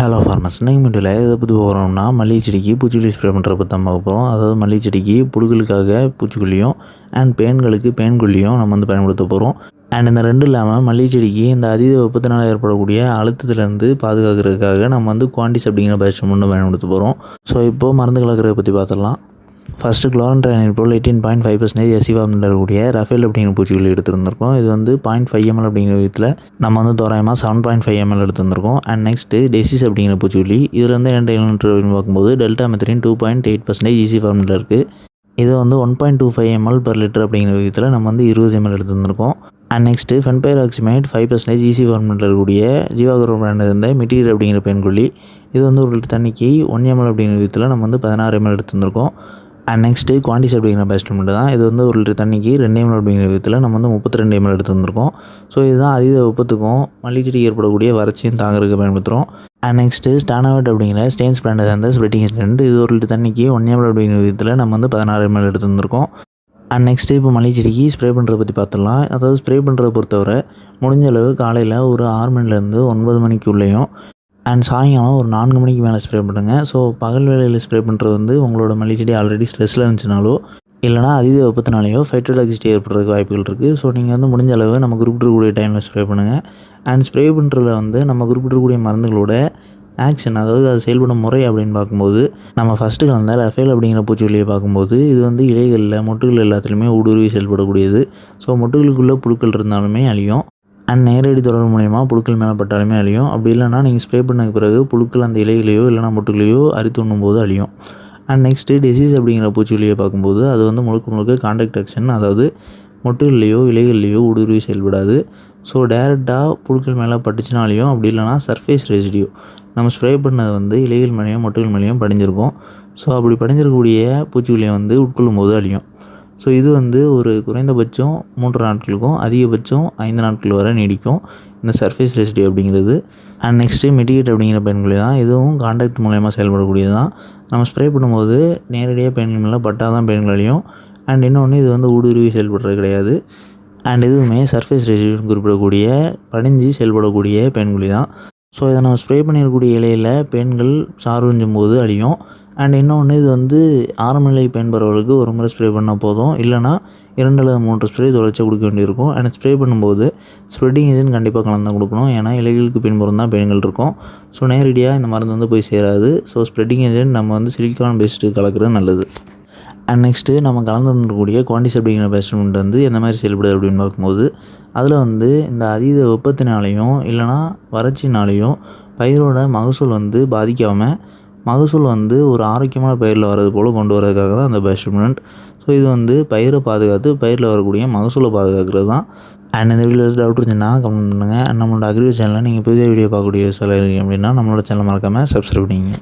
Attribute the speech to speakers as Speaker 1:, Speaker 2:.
Speaker 1: Hello farmers, இன்னைக்கு வீடியோவில் எதை பற்றி போகிறோம்னா மல்லிகை செடிக்கு பூச்சிக்கொல்லி ஸ்ப்ரே பண்ணுறத பற்றி தான் பார்க்க போகிறோம். அதாவது மல்லிகை செடிக்கு புழுக்களுக்காக பூச்சிக்கொல்லியும் அண்ட் பேன்களுக்கு பேன்கொல்லியும் நம்ம பயன்படுத்த போகிறோம். அண்ட் இந்த ரெண்டும் இல்லாமல் மல்லிகை செடிக்கு இந்த அதீத வெப்பத்தினால் ஏற்படக்கூடிய அழுத்தத்திலேருந்து பாதுகாக்கிறதுக்காக நம்ம குவாண்டிஸ் அப்படிங்கிற பேஸ்ட் பயன்படுத்த போகிறோம். ஸோ இப்போது மருந்து கலக்கிறத பற்றி பார்த்துடலாம். ஃபஸ்ட்டு குளோரன்ட்ரைனில் 18.5% எஸ்சி ஃபார்மில் இருக்கக்கூடிய ரஃபேல் அப்படிங்கிற பூச்சிக்கொல்லி எடுத்துருந்துருக்கோம். இது 0.5 ml அப்படிங்கிற விதத்தில் நம்ம தோராயமாக 7.5 ml எடுத்துருந்துருக்கோம். அண்ட் நெக்ஸ்ட்டு டெசிஸ் அப்படிங்கிற பூச்சிக்கொல்லி இதில் என்ன லிட்டர் அப்படின்னு பார்க்கும்போது டெல்டா மெத்தரின் 2.8% ஈசி ஃபார்மில் இருக்குது. இது 1.25 ml per லிட்டர் அப்படிங்கிற விதத்தில் நம்ம 20 ml எடுத்துருந்துருக்கோம். அண்ட் நெக்ஸ்ட்டு ஃபென்பைராக்சிமேட் 5% ஈசி ஃபார்மில் இருக்கக்கூடிய ஜீவாக்ரோ பிராண்ட் இருந்த மெட்டீரியல் அப்படிங்கிற பேன்கொல்லி இது 1 லிட்டர் தண்ணிக்கு 1 ml அப்படிங்கிற விதத்தில் நம்ம 16 ml எடுத்துருந்துருக்கோம். அண்ட் நெக்ஸ்ட்டு குவாண்டிஸ் அப்படிங்கிற பேஸ்ட் தான். இது 1 லிட்டர் தண்ணிக்கு 2 ml அப்படிங்கிற விதத்தில் நம்ம 32 ml எடுத்துருந்துருக்கோம். ஸோ இதுதான் அதீத வெப்பத்துக்கும் மல்லிகை செடிக்கு ஏற்படக்கூடிய வறட்சியும் தாங்கிறதுக்கு பயன்படுத்துகிறோம். அண்ட் நெக்ஸ்ட்டு ஸ்டானோவேட் அப்படிங்கிற ஸ்டெயின்ஸ் பிராண்டை சேர்ந்த ஸ்ப்ரெட்டிங் ஏஜென்ட் இது 1 லிட்டர் தண்ணிக்கு 1 ml அப்படிங்கிற விதத்தில் நம்ம 16 ml எடுத்துருந்துருக்கோம். அண்ட் நெக்ஸ்ட்டு இப்போ மல்லிகை செடிக்கு ஸ்ப்ரே பண்ணுறத பற்றி பார்த்துடலாம். அதாவது ஸ்ப்ரே பண்ணுறத பொறுத்தவரை முடிஞ்ச அளவு காலையில் ஒரு 6 மணிலேருந்து 9 மணிக்குள்ளேயும் அண்ட் சாயங்காலம் ஒரு 4 மணிக்கு மேலே ஸ்ப்ரே பண்ணுங்கள். ஸோ பகல் வேளையில் ஸ்ப்ரே பண்ணுறது உங்களோட மல்லிகை செடி ஆல்ரெடி ஸ்ட்ரெஸ்ஸில் இருந்துச்சுனாலோ இல்லைனா அதீத வெப்பத்தினாலேயோ ஃபைட்டோடாக்சிட்டி ஏற்படுறதுக்கு வாய்ப்புகள் இருக்குது. ஸோ நீங்கள் முடிஞ்ச அளவு நம்ம குறிப்பிடக்கூடிய டைமில் ஸ்ப்ரே பண்ணுங்கள். அண்ட் ஸ்ப்ரே பண்ணுறதுல நம்ம குறிப்பிடக்கூடிய மருந்துகளோட ஆக்ஷன், அதாவது அது செயல்படும் முறை அப்படின்னு பார்க்கும்போது நம்ம ஃபஸ்ட்டு கலந்த ரஃபேல் அப்படிங்கிற பூச்சிக்கொல்லியை பார்க்கும்போது இது இலைகளில் மொட்டுகள் எல்லாத்துலேயுமே ஊடுருவி செயல்படக்கூடியது. ஸோ மொட்டுகளுக்குள்ளே புழுக்கள் இருந்தாலுமே அழியும். அண்ட் நேரடி தொடர்பு மூலயமா புழுக்கள் மேலே பட்டாலுமே அழியும். அப்படி இல்லைனா நீங்கள் ஸ்ப்ரே பண்ண பிறகு புழுக்கள் அந்த இலைகளையோ இல்லைனா மொட்டுகளையோ அரித்து உண்ணும்போது அழியும். அண்ட் நெக்ஸ்ட்டு டிசீஸ் அப்படிங்கிற பூச்சிக்கொல்லியை பார்க்கும்போது அது முழுக்க கான்டாக்ட் ஆக்ஷன், அதாவது மொட்டுகள்லேயோ இலைகள்லேயோ ஊடுருவி செயல்படாது. ஸோ டேரெக்டாக புழுக்கள் மேலே பட்டுச்சுனாலையும் அப்படி இல்லைனா சர்ஃபேஸ் ரெசிடியூ நம்ம ஸ்ப்ரே பண்ணது இலைகள் மேலேயும் மொட்டுகள் மேலேயும் படிஞ்சிருக்கும். ஸோ அப்படி படிஞ்சிருக்கக்கூடிய பூச்சிக்கொல்லியை உட்கொள்ளும் போது அழியும். ஸோ இது ஒரு குறைந்தபட்சம் 3 நாட்களுக்கும் அதிகபட்சம் 5 நாட்கள் வரை நீடிக்கும் இந்த சர்ஃபேஸ் ரெசிடியூ அப்படிங்கிறது. அண்ட் நெக்ஸ்ட்டு மெட்டிகேட் அப்படிங்கிற பெயின்கொல்லி தான். இதுவும் கான்டாக்ட் மூலயமா செயல்படக்கூடியது தான். நம்ம ஸ்ப்ரே பண்ணும்போது நேரடியாக பெயின்கள் மேலே பட்டால் தான் பெயின்கள் அழியும். அண்ட் இன்னொன்று இது ஊடுருவி செயல்படுறது கிடையாது. அண்ட் இதுவுமே சர்ஃபேஸ் ரெசிடியூன்னு குறிப்பிடக்கூடிய படிஞ்சு செயல்படக்கூடிய பெயின்கொல்லி தான். ஸோ இதை நம்ம ஸ்ப்ரே பண்ணியிருக்கக்கூடிய இலையில் பெயின்கள் சார்வஞ்சும் போது அழியும். அண்ட் இன்னொன்று இது ஆரம்ப நிலை பெயின் பரவலுக்கு ஒரு முறை ஸ்ப்ரே பண்ணால் போதும். இல்லைனா 2 அல்லது 3 ஸ்ப்ரே தொடர்ச்சியாக கொடுக்க வேண்டியிருக்கும். அண்ட் ஸ்ப்ரே பண்ணும்போது ஸ்ப்ரெட்டிங் ஏஜென்ட் கண்டிப்பாக கலந்து தான் கொடுக்கணும். ஏன்னா இலைகளுக்கு பின்புறம் தான் பெயின்கள் இருக்கும். ஸோ நேரடியாக இந்த மருந்து போய் சேராது. ஸோ ஸ்ப்ரெட்டிங் ஏஜென்ட் நம்ம சிலிக்கான் பேஸ்ட்டு கலக்கிறது நல்லது. அண்ட் நெக்ஸ்ட்டு நம்ம கலந்து வந்துக்கூடிய குவாண்டிஸ் அப்படிங்கிற பேஸ்ட் எந்த மாதிரி செயல்படுது அப்படின்னு பார்க்கும்போது அதில் இந்த அதீத வெப்பத்தினாலேயும் இல்லைனா வறட்சினாலேயும் பயிரோட மகசூல் பாதிக்காமல் மகசூல் ஒரு ஆரோக்கியமான பயிரில் வர்றது போல் கொண்டு வரதுக்காக தான் அந்த பேஸ்ட்மெண்ட். ஸோ இது பயிரை பாதுகாத்து பயிரில் வரக்கூடிய மகசூலை பாதுகாக்கிறது தான். அண்ட் இந்த வீடியோவில் டவுட் இருந்துச்சுன்னா கமெண்ட் பண்ணுங்கள். நம்மளோட அக்ரிகல்ச்சர் சேனலில் நீங்கள் புதிய வீடியோ பார்க்கக்கூடிய சில அப்படின்னா நம்மளோட சேனல் மறக்காமல் சப்ஸ்கிரைப் பண்ணிங்க.